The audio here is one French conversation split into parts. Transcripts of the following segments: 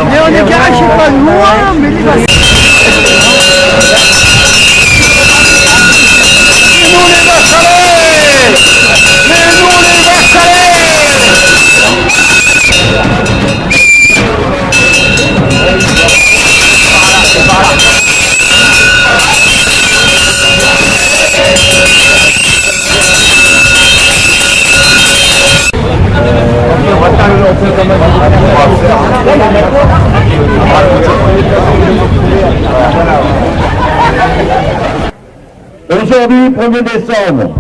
Mais on est garé, je sais pas loin, mais les vacances. Aujourd'hui, 1er décembre,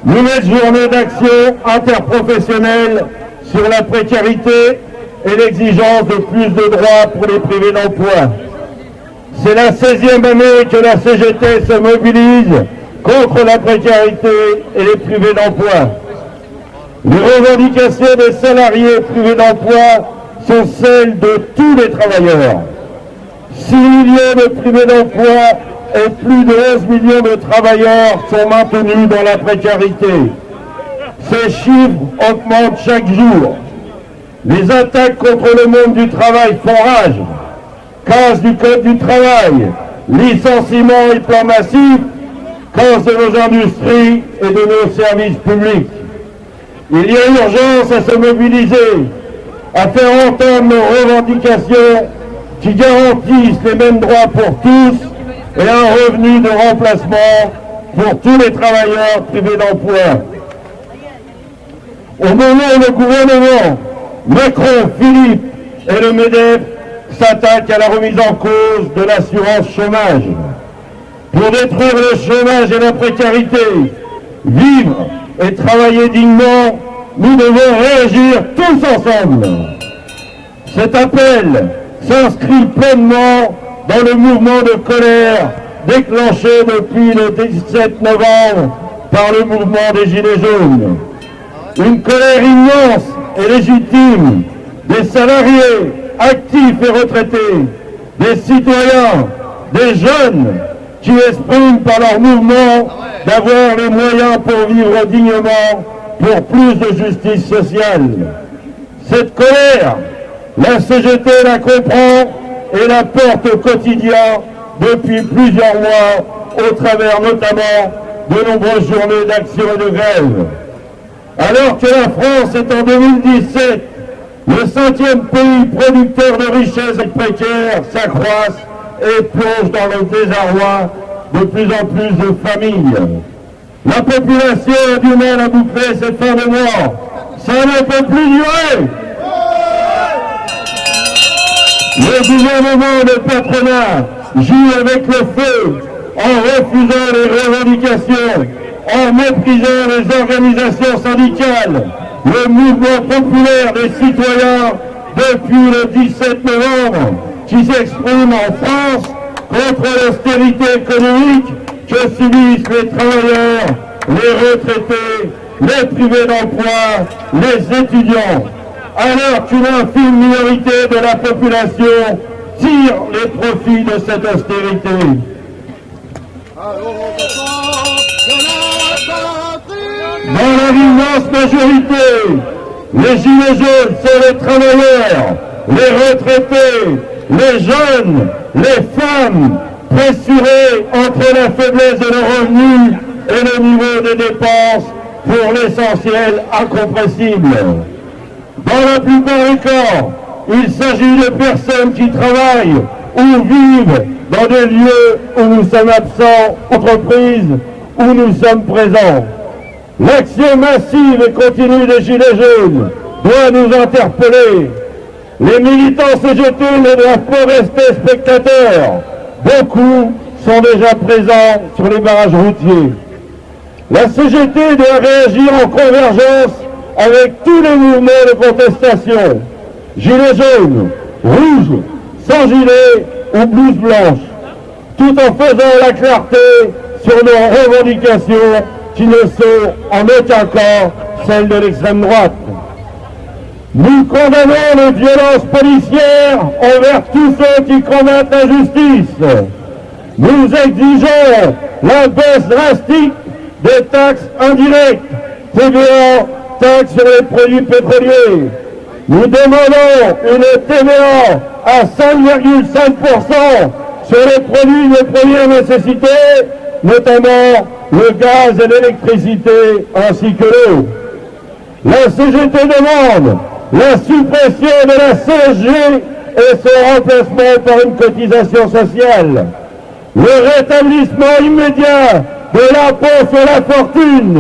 nouvelle journée d'action interprofessionnelle sur la précarité et l'exigence de plus de droits pour les privés d'emploi. C'est la 16e année que la CGT se mobilise contre la précarité et les privés d'emploi. Les revendications des salariés privés d'emploi sont celles de tous les travailleurs. 6 millions de privés d'emploi et plus de 11 millions de travailleurs sont maintenus dans la précarité. Ces chiffres augmentent chaque jour. Les attaques contre le monde du travail font rage. Casse du code du travail, licenciements et plans massifs, casse de nos industries et de nos services publics. Il y a urgence à se mobiliser, à faire entendre nos revendications qui garantissent les mêmes droits pour tous et un revenu de remplacement pour tous les travailleurs privés d'emploi. Au moment où le gouvernement, Macron, Philippe et le MEDEF s'attaquent à la remise en cause de l'assurance chômage. Pour détruire le chômage et la précarité, vivre et travailler dignement, nous devons réagir tous ensemble. Cet appel s'inscrit pleinement dans le mouvement de colère déclenché depuis le 17 novembre par le mouvement des Gilets jaunes. Une colère immense et légitime des salariés, actifs et retraités, des citoyens, des jeunes qui expriment par leur mouvement d'avoir les moyens pour vivre dignement, pour plus de justice sociale. Cette colère, la CGT la comprend et la porte au quotidien depuis plusieurs mois, au travers notamment de nombreuses journées d'action et de grève. Alors que la France est en 2017 le 5e pays producteur de richesses et précaires, s'accroissent et plonge dans le désarroi de plus en plus de familles. La population a du mal à boucler ses fins de mois. Ça ne peut plus durer. Le gouvernement de patronat joue avec le feu en refusant les revendications, en méprisant les organisations syndicales, le mouvement populaire des citoyens depuis le 17 novembre qui s'exprime en France contre l'austérité économique que subissent les travailleurs, les retraités, les privés d'emploi, les étudiants, alors qu'une infime minorité de la population tire les profits de cette austérité. Dans leur immense majorité, les gilets jaunes sont les travailleurs, les retraités, les jeunes, les femmes, pressurés entre la faiblesse de leurs revenus et le niveau des dépenses, pour l'essentiel incompressible. Dans la plupart des cas, il s'agit de personnes qui travaillent ou vivent dans des lieux où nous sommes absents, entreprises où nous sommes présents. L'action massive et continue des Gilets jaunes doit nous interpeller. Les militants CGT ne doivent pas rester spectateurs. Beaucoup sont déjà présents sur les barrages routiers. La CGT doit réagir en convergence avec tous les mouvements de contestation. Gilets jaunes, rouges, sans gilet ou blouse blanche, tout en faisant la clarté sur nos revendications qui ne sont en aucun cas celles de l'extrême droite. Nous condamnons les violences policières envers tous ceux qui combattent l'injustice. Nous exigeons la baisse drastique des taxes indirectes, TVA, taxes sur les produits pétroliers, Nous demandons une TVA à 5,5% sur les produits de première nécessité, notamment le gaz et l'électricité ainsi que l'eau. La CGT demande la suppression de la CSG et son remplacement par une cotisation sociale. Le rétablissement immédiat de l'impôt sur la fortune.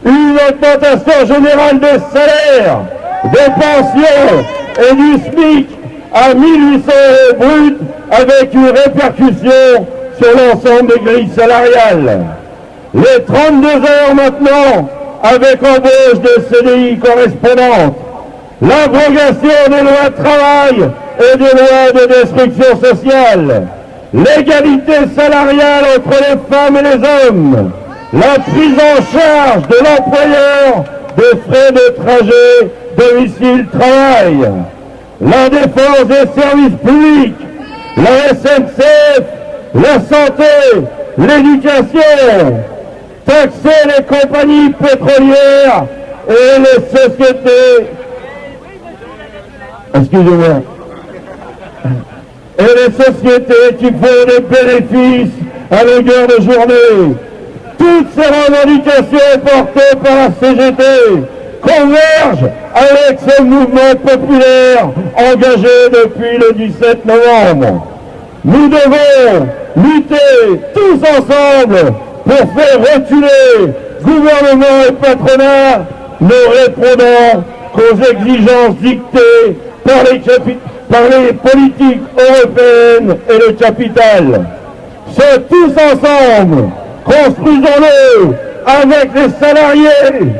Une augmentation générale des salaires, des pensions et du SMIC à 1 800 € brut avec une répercussion sur l'ensemble des grilles salariales. Les 32 heures maintenant avec embauche de CDI correspondantes. L'abrogation des lois de travail et des lois de destruction sociale. L'égalité salariale entre les femmes et les hommes. La prise en charge de l'employeur des frais de trajet domicile-travail. La défense des services publics, la SNCF, la santé, l'éducation, taxer les compagnies pétrolières et les sociétés, excusez-moi, et les sociétés qui font des bénéfices à longueur de journée. Toutes ces revendications portées par la CGT convergent avec ce mouvement populaire engagé depuis le 17 novembre. Nous devons lutter tous ensemble pour faire reculer gouvernement et patronat, ne répondant qu'aux exigences dictées par les politiques européennes et le capital. C'est tous ensemble, construisons-le avec les salariés,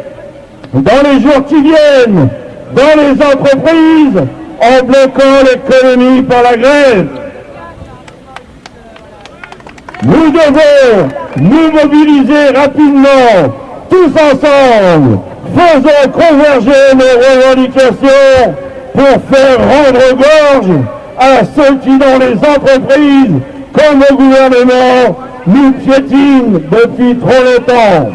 dans les jours qui viennent, dans les entreprises, en bloquant l'économie par la grève. Nous devons nous mobiliser rapidement, tous ensemble, faisons converger nos revendications pour faire rendre gorge à ceux qui, dans les entreprises, comme au gouvernement, nous piétinent depuis trop longtemps.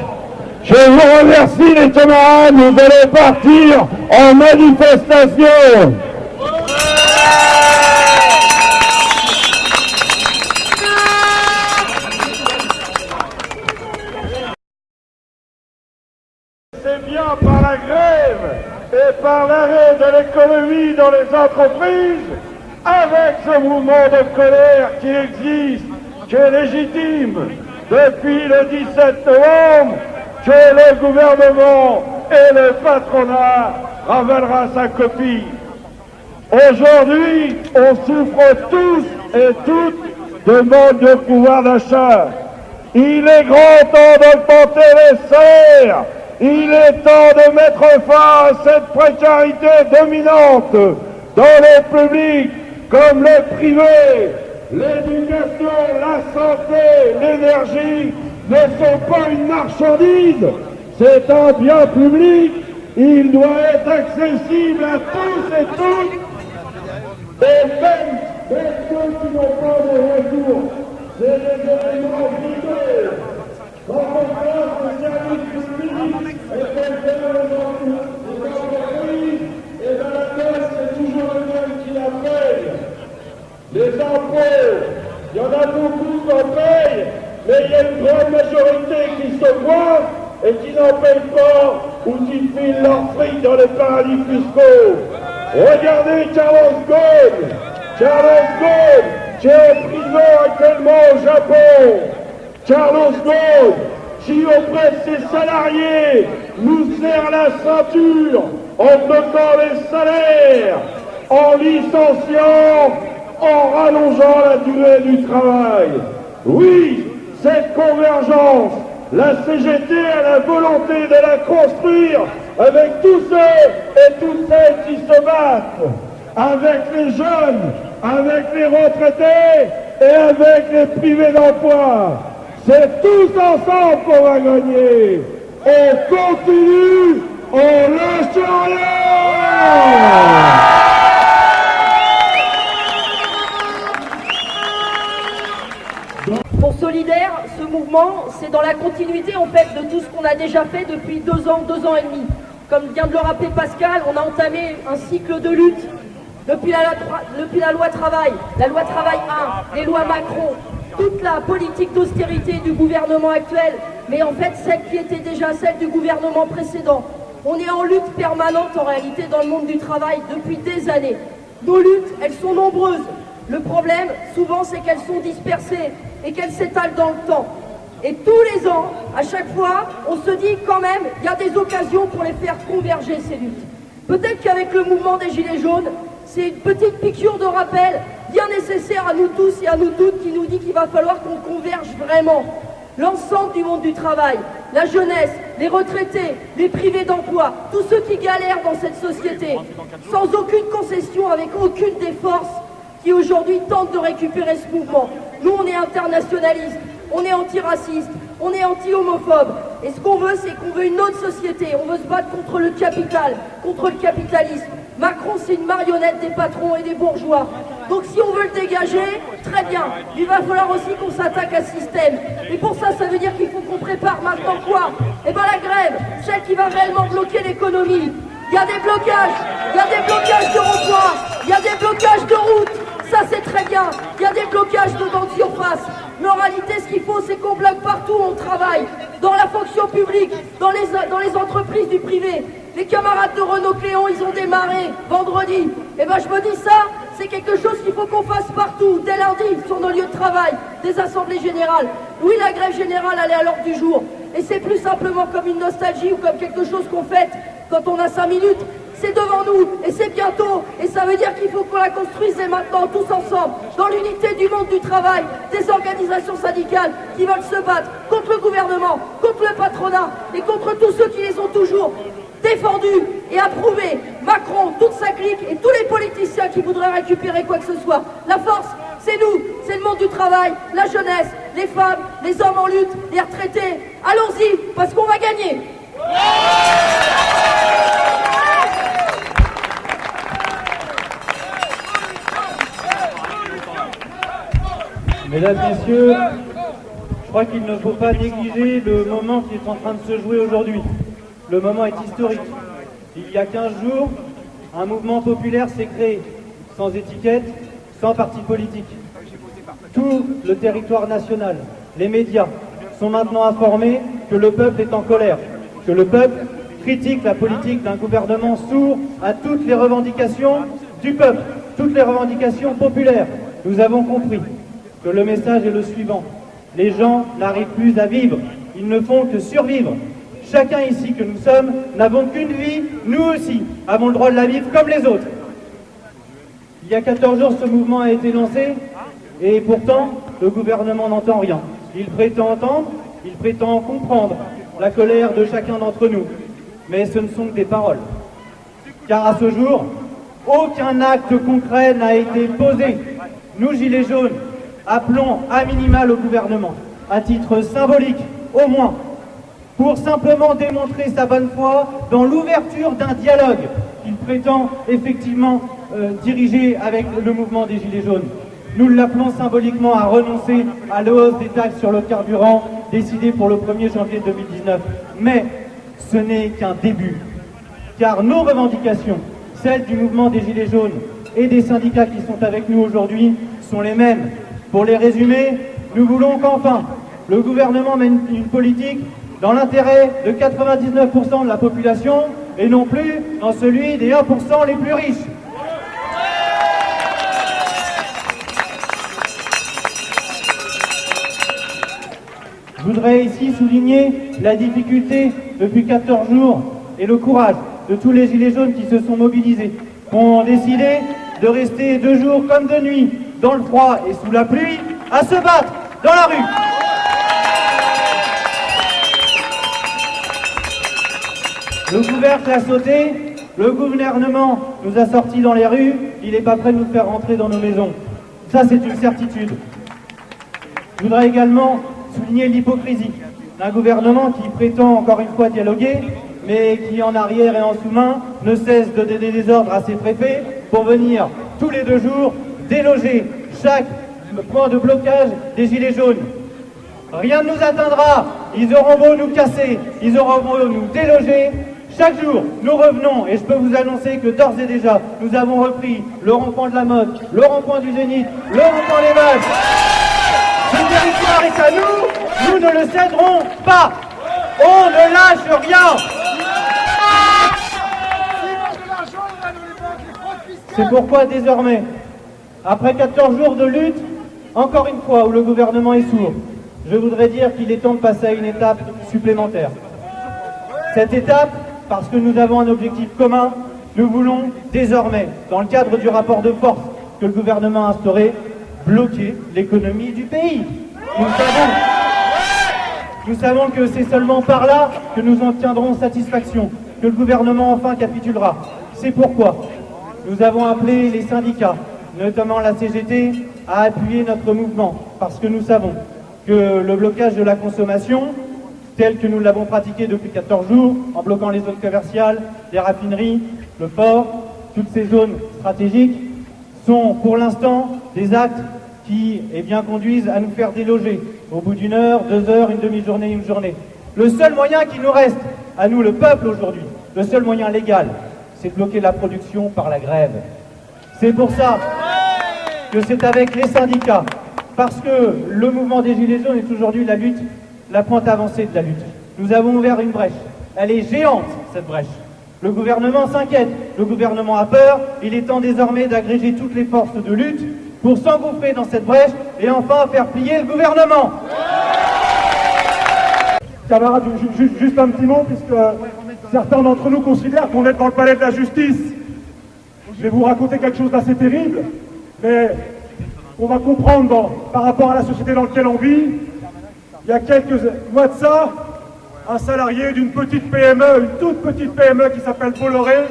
Je vous remercie les camarades, nous allons partir en manifestation. C'est bien par la grève et par l'arrêt de l'économie dans les entreprises, avec ce mouvement de colère qui existe, qui est légitime depuis le 17 novembre, que le gouvernement et le patronat ravalera sa copie. Aujourd'hui, on souffre tous et toutes de manque de pouvoir d'achat. Il est grand temps d'augmenter les salaires. Il est temps de mettre fin à cette précarité dominante dans le public comme le privé. L'éducation, la santé, l'énergie ne sont pas une marchandise, c'est un bien public. Il doit être accessible à tous et toutes, et même ceux qui n'ont pas de ressources. C'est les éléments privés. Quand on passe le service public et qu'on fait les entreprises, et dans la tête, c'est toujours le même qui la paye. Les impôts, il y en a beaucoup qui en payent, mais il y a une grande majorité qui se voient et qui n'en payent pas ou qui filent leur fric dans les paradis fiscaux. Regardez Carlos Ghosn, qui est en prison actuellement au Japon. Carlos Ghosn, qui auprès de ses salariés nous serre la ceinture en bloquant les salaires, en licenciant, en rallongeant la durée du travail. Oui, cette convergence, la CGT a la volonté de la construire avec tous ceux et toutes celles qui se battent, avec les jeunes, avec les retraités et avec les privés d'emploi. C'est tous ensemble qu'on va gagner. On continue, on lâche rien. Pour Solidaire, ce mouvement, c'est dans la continuité en fait de tout ce qu'on a déjà fait depuis 2 ans et demi. Comme vient de le rappeler Pascal, on a entamé un cycle de lutte depuis la loi travail, la loi travail 1, les lois Macron, toute la politique d'austérité du gouvernement actuel, mais en fait celle qui était déjà celle du gouvernement précédent. On est en lutte permanente en réalité dans le monde du travail depuis des années. Nos luttes, elles sont nombreuses. Le problème, souvent, c'est qu'elles sont dispersées et qu'elles s'étalent dans le temps. Et tous les ans, à chaque fois, on se dit quand même, il y a des occasions pour les faire converger, ces luttes. Peut-être qu'avec le mouvement des Gilets jaunes, c'est une petite piqûre de rappel bien nécessaire à nous tous et à nous toutes qui nous dit qu'il va falloir qu'on converge vraiment. L'ensemble du monde du travail, la jeunesse, les retraités, les privés d'emploi, tous ceux qui galèrent dans cette société, sans aucune concession, avec aucune des forces qui aujourd'hui tentent de récupérer ce mouvement. Nous, on est internationalistes, on est antiracistes, on est anti-homophobes. Et ce qu'on veut, c'est qu'on veut une autre société. On veut se battre contre le capital, contre le capitalisme. Macron, c'est une marionnette des patrons et des bourgeois. Donc si on veut le dégager, très bien. Il va falloir aussi qu'on s'attaque à ce système. Et pour ça, ça veut dire qu'il faut qu'on prépare maintenant quoi? Eh bien la grève, celle qui va réellement bloquer l'économie. Il y a des blocages de ronds-points, il y a des blocages de routes. Ça c'est très bien. Il y a des blocages de grandes surfaces. Mais en réalité, ce qu'il faut, c'est qu'on bloque partout où on travaille. Dans la fonction publique, dans les entreprises du privé. Les camarades de Renault Cléon, ils ont démarré vendredi. Et ben je me dis ça, c'est quelque chose qu'il faut qu'on fasse partout, dès lundi, sur nos lieux de travail, des assemblées générales. Oui, la grève générale, elle est à l'ordre du jour. Et c'est plus simplement comme une nostalgie ou comme quelque chose qu'on fête quand on a 5 minutes. C'est devant nous, et c'est bientôt, et ça veut dire qu'il faut qu'on la construise dès maintenant, tous ensemble, dans l'unité du monde du travail, des organisations syndicales qui veulent se battre contre le gouvernement, contre le patronat, et contre tous ceux qui les ont toujours défendus et approuvés. Macron, toute sa clique, et tous les politiciens qui voudraient récupérer quoi que ce soit. La force, c'est nous, c'est le monde du travail, la jeunesse, les femmes, les hommes en lutte, les retraités. Allons-y, parce qu'on va gagner. Mesdames, Messieurs, je crois qu'il ne faut pas négliger le moment qui est en train de se jouer aujourd'hui. Le moment est historique. Il y a 15 jours, un mouvement populaire s'est créé, sans étiquette, sans parti politique. Tout le territoire national, les médias, sont maintenant informés que le peuple est en colère, que le peuple critique la politique d'un gouvernement sourd à toutes les revendications du peuple, toutes les revendications populaires. Nous avons compris que le message est le suivant. Les gens n'arrivent plus à vivre, ils ne font que survivre. Chacun ici que nous sommes n'avons qu'une vie, nous aussi avons le droit de la vivre comme les autres. Il y a 14 jours, ce mouvement a été lancé et pourtant, le gouvernement n'entend rien. Il prétend entendre, il prétend comprendre la colère de chacun d'entre nous. Mais ce ne sont que des paroles. Car à ce jour, aucun acte concret n'a été posé. Nous, Gilets jaunes, appelons à minima le gouvernement, à titre symbolique au moins, pour simplement démontrer sa bonne foi dans l'ouverture d'un dialogue qu'il prétend effectivement diriger avec le mouvement des Gilets jaunes. Nous l'appelons symboliquement à renoncer à la hausse des taxes sur le carburant décidée pour le 1er janvier 2019. Mais ce n'est qu'un début, car nos revendications, celles du mouvement des Gilets jaunes et des syndicats qui sont avec nous aujourd'hui, sont les mêmes. Pour les résumer, nous voulons qu'enfin, le gouvernement mène une politique dans l'intérêt de 99% de la population et non plus dans celui des 1% les plus riches. Je voudrais ici souligner la difficulté depuis 14 jours et le courage de tous les Gilets jaunes qui se sont mobilisés, qui ont décidé de rester 2 jours comme de nuit, dans le froid et sous la pluie, à se battre dans la rue. Le couvercle a sauté, le gouvernement nous a sortis dans les rues, il n'est pas prêt de nous faire rentrer dans nos maisons. Ça, c'est une certitude. Je voudrais également souligner l'hypocrisie d'un gouvernement qui prétend encore une fois dialoguer, mais qui en arrière et en sous-main ne cesse de donner des ordres à ses préfets pour venir tous les 2 jours déloger chaque point de blocage des Gilets jaunes. Rien ne nous atteindra, ils auront beau nous casser, ils auront beau nous déloger, Chaque jour, nous revenons, et je peux vous annoncer que d'ores et déjà, nous avons repris le rond-point de la Motte, le rond-point du Zénith, le rond-point des Vaches. Ce territoire est à nous, nous ne le céderons pas. On ne lâche rien. C'est pourquoi désormais, après 14 jours de lutte, encore une fois où le gouvernement est sourd, je voudrais dire qu'il est temps de passer à une étape supplémentaire. Cette étape, parce que nous avons un objectif commun, nous voulons désormais, dans le cadre du rapport de force que le gouvernement a instauré, bloquer l'économie du pays. Nous savons que c'est seulement par là que nous obtiendrons satisfaction, que le gouvernement enfin capitulera. C'est pourquoi nous avons appelé les syndicats, notamment la CGT, à appuyer notre mouvement, parce que nous savons que le blocage de la consommation, tel que nous l'avons pratiqué depuis 14 jours, en bloquant les zones commerciales, les raffineries, le port, toutes ces zones stratégiques, sont pour l'instant des actes qui conduisent à nous faire déloger au bout d'une heure, 2 heures, une demi-journée, une journée. Le seul moyen qui nous reste, à nous le peuple aujourd'hui, le seul moyen légal, c'est de bloquer la production par la grève. C'est pour ça que c'est avec les syndicats, parce que le mouvement des Gilets jaunes est aujourd'hui la pointe avancée de la lutte. Nous avons ouvert une brèche. Elle est géante, cette brèche. Le gouvernement s'inquiète, le gouvernement a peur. Il est temps désormais d'agréger toutes les forces de lutte pour s'engouffrer dans cette brèche et enfin faire plier le gouvernement. Camarades, juste un petit mot, puisque certains d'entre nous considèrent qu'on est dans le palais de la justice. Je vais vous raconter quelque chose d'assez terrible, mais on va comprendre par rapport à la société dans laquelle on vit. Il y a quelques mois de ça, un salarié d'une petite PME, une toute petite PME qui s'appelle Bolloré,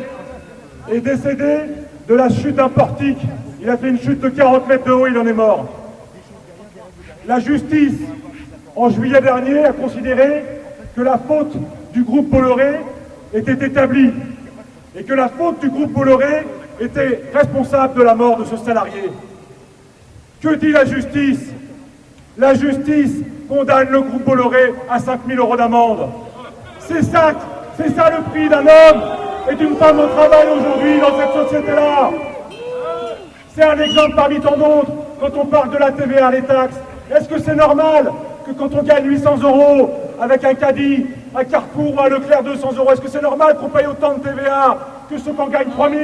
est décédé de la chute d'un portique. Il a fait une chute de 40 mètres de haut, il en est mort. La justice, en juillet dernier, a considéré que la faute du groupe Bolloré était établie et que la faute du groupe Bolloré était responsable de la mort de ce salarié. Que dit la justice? La justice condamne le groupe Bolloré à 5 000 € d'amende. C'est ça le prix d'un homme et d'une femme au travail aujourd'hui dans cette société-là. C'est un exemple parmi tant d'autres quand on parle de la TVA, les taxes. Est-ce que c'est normal que quand on gagne 800 € avec un caddie, un Carrefour ou un Leclerc 200 €, est-ce que c'est normal qu'on paye autant de TVA que ceux qui en gagnent 3 000,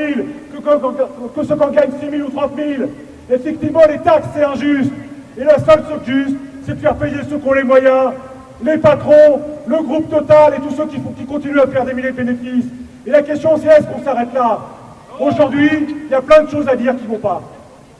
que ceux qui en gagnent 6 000 ou 30 000? Effectivement, les taxes, c'est injuste. Et la seule chose juste, c'est de faire payer ceux qui ont les moyens, les patrons, le groupe Total et tous ceux qui continuent à faire des milliers de bénéfices. Et la question, c'est est-ce qu'on s'arrête là? Aujourd'hui, il y a plein de choses à dire qui ne vont pas.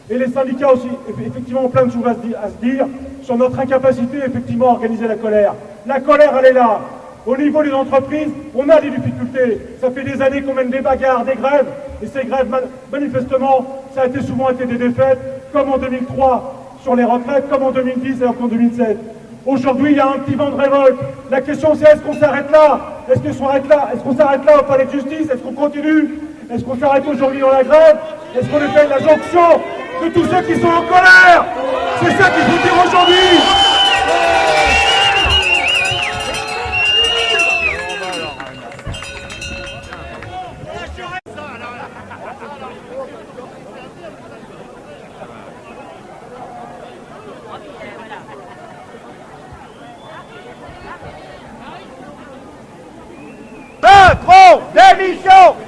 Et les syndicats aussi, effectivement, ont plein de choses à se dire sur notre incapacité, effectivement, à organiser la colère. La colère, elle est là. Au niveau des entreprises, on a des difficultés. Ça fait des années qu'on mène des bagarres, des grèves. Et ces grèves, manifestement, ça a souvent été des défaites, comme en 2003 sur les retraites, comme en 2010 et en 2007. Aujourd'hui, il y a un petit vent de révolte. La question, c'est est-ce qu'on s'arrête là? Est-ce qu'on s'arrête là au palais de justice? Est-ce qu'on continue? Est-ce qu'on s'arrête aujourd'hui dans la grève? Est-ce qu'on fait la jonction de tous ceux qui sont en colère? C'est ça qu'il faut dire aujourd'hui. Macron, démission!